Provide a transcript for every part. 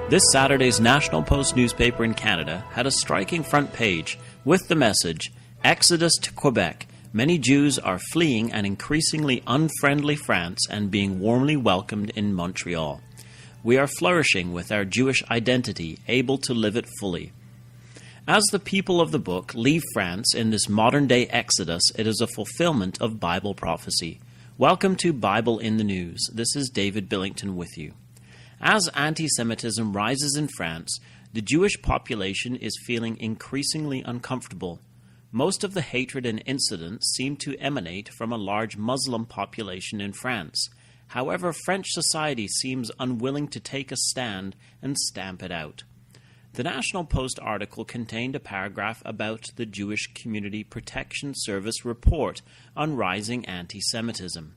This Saturday's National Post newspaper in Canada had a striking front page with the message, "Exodus to Quebec. Many Jews are fleeing an increasingly unfriendly France and being warmly welcomed in Montreal. We are flourishing with our Jewish identity, able to live it fully." As the people of the book leave France in this modern-day exodus, it is a fulfillment of Bible prophecy. Welcome to Bible in the News. This is David Billington with you. As anti-Semitism rises in France, the Jewish population is feeling increasingly uncomfortable. Most of the hatred and incidents seem to emanate from a large Muslim population in France. However, French society seems unwilling to take a stand and stamp it out. The National Post article contained a paragraph about the Jewish Community Protection Service report on rising anti-Semitism.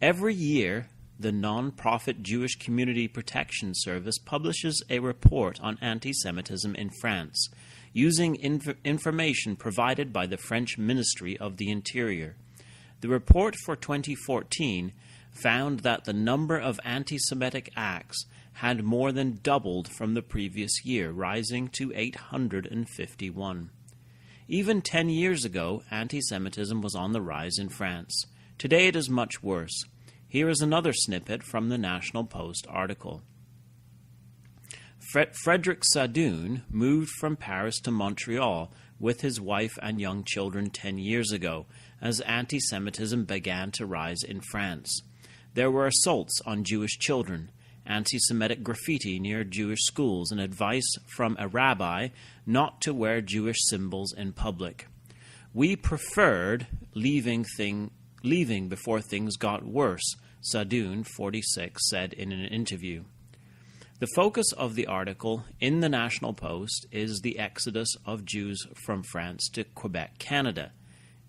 Every year, the non-profit Jewish Community Protection Service publishes a report on anti-Semitism in France, using information provided by the French Ministry of the Interior. The report for 2014 found that the number of anti-Semitic acts had more than doubled from the previous year, rising to 851. Even 10 years ago, anti-Semitism was on the rise in France. Today it is much worse. Here is another snippet from the National Post article. Frederick Sadoun moved from Paris to Montreal with his wife and young children 10 years ago, as anti-Semitism began to rise in France. There were assaults on Jewish children, anti-Semitic graffiti near Jewish schools, and advice from a rabbi not to wear Jewish symbols in public. "We preferred leaving before things got worse," Sadoun, 46, said in an interview. The focus of the article in the National Post is the exodus of Jews from France to Quebec, Canada.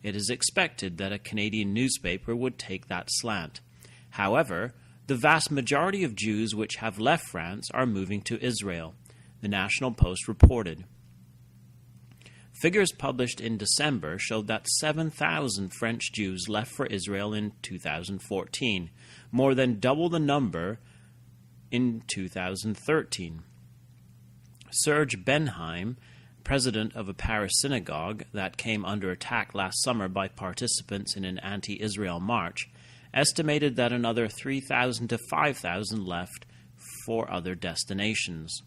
It is expected that a Canadian newspaper would take that slant. However, the vast majority of Jews which have left France are moving to Israel, the National Post reported. Figures published in December showed that 7,000 French Jews left for Israel in 2014, more than double the number in 2013. Serge Benheim, president of a Paris synagogue that came under attack last summer by participants in an anti-Israel march, estimated that another 3,000 to 5,000 left for other destinations.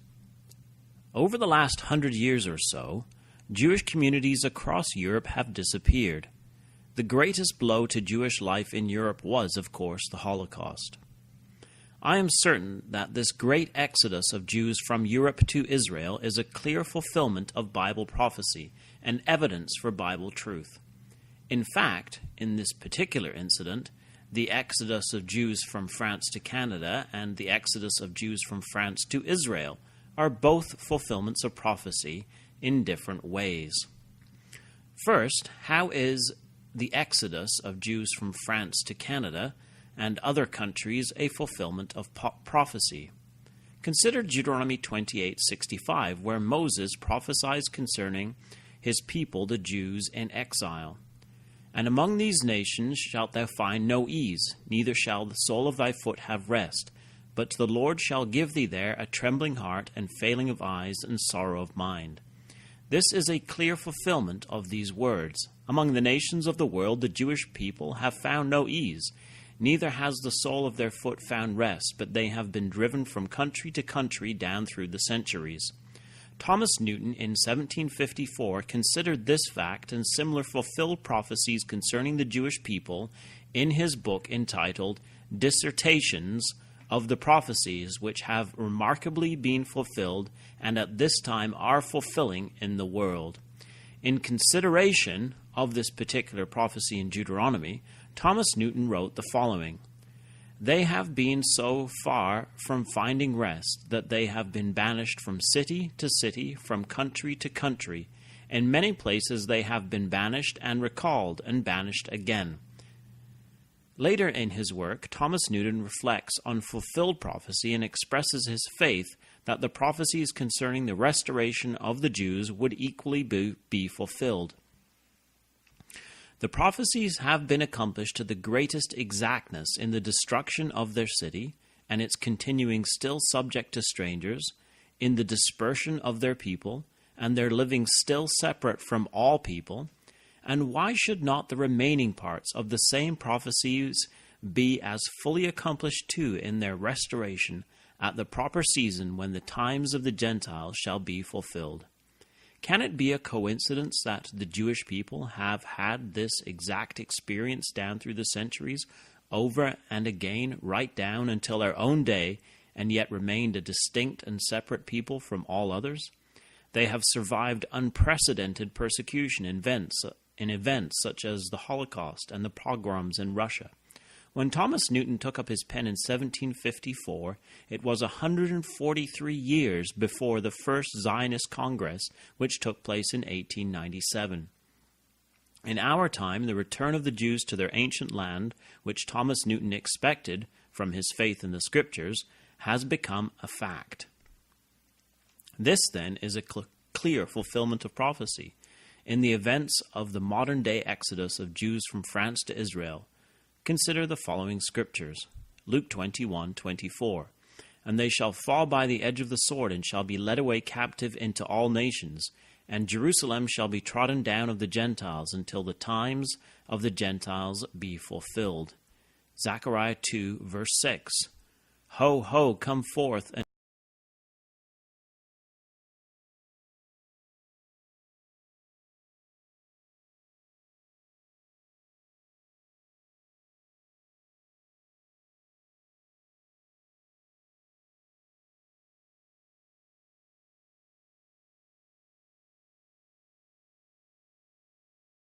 Over the last 100 years or so, Jewish communities across Europe have disappeared. The greatest blow to Jewish life in Europe was, of course, the Holocaust. I am certain that this great exodus of Jews from Europe to Israel is a clear fulfillment of Bible prophecy and evidence for Bible truth. In fact, in this particular incident, the exodus of Jews from France to Canada and the exodus of Jews from France to Israel are both fulfillments of prophecy in different ways. First, how is the exodus of Jews from France to Canada and other countries a fulfillment of prophecy? Consider Deuteronomy 28:65, where Moses prophesies concerning his people, the Jews in exile. "And among these nations shalt thou find no ease, neither shall the sole of thy foot have rest. But the Lord shall give thee there a trembling heart, and failing of eyes, and sorrow of mind." This is a clear fulfillment of these words. Among the nations of the world, the Jewish people have found no ease, neither has the sole of their foot found rest, but they have been driven from country to country down through the centuries. Thomas Newton in 1754 considered this fact and similar fulfilled prophecies concerning the Jewish people in his book entitled Dissertations of the Prophecies, which have remarkably been fulfilled and at this time are fulfilling in the world. In consideration of this particular prophecy in Deuteronomy, Thomas Newton wrote the following: "They have been so far from finding rest that they have been banished from city to city, from country to country. In many places they have been banished and recalled and banished again." Later in his work, Thomas Newton reflects on fulfilled prophecy and expresses his faith that the prophecies concerning the restoration of the Jews would equally be fulfilled. The prophecies have been accomplished to the greatest exactness in the destruction of their city and its continuing still subject to strangers, in the dispersion of their people, and their living still separate from all people? And why should not the remaining parts of the same prophecies be as fully accomplished too in their restoration at the proper season, when the times of the Gentiles shall be fulfilled? Can it be a coincidence that the Jewish people have had this exact experience down through the centuries, over and again, right down until our own day, and yet remained a distinct and separate people from all others? They have survived unprecedented persecution in events such as the Holocaust and the pogroms in Russia. When Thomas Newton took up his pen in 1754, it was 143 years before the first Zionist Congress, which took place in 1897. In our time, the return of the Jews to their ancient land, which Thomas Newton expected from his faith in the Scriptures, has become a fact. This, then, is a clear fulfillment of prophecy. In the events of the modern-day exodus of Jews from France to Israel, consider the following scriptures. Luke 21:24. And they shall fall by the edge of the sword, and shall be led away captive into all nations, and Jerusalem shall be trodden down of the Gentiles, until the times of the Gentiles be fulfilled. Zechariah 2, verse 6. Ho, ho, come forth, and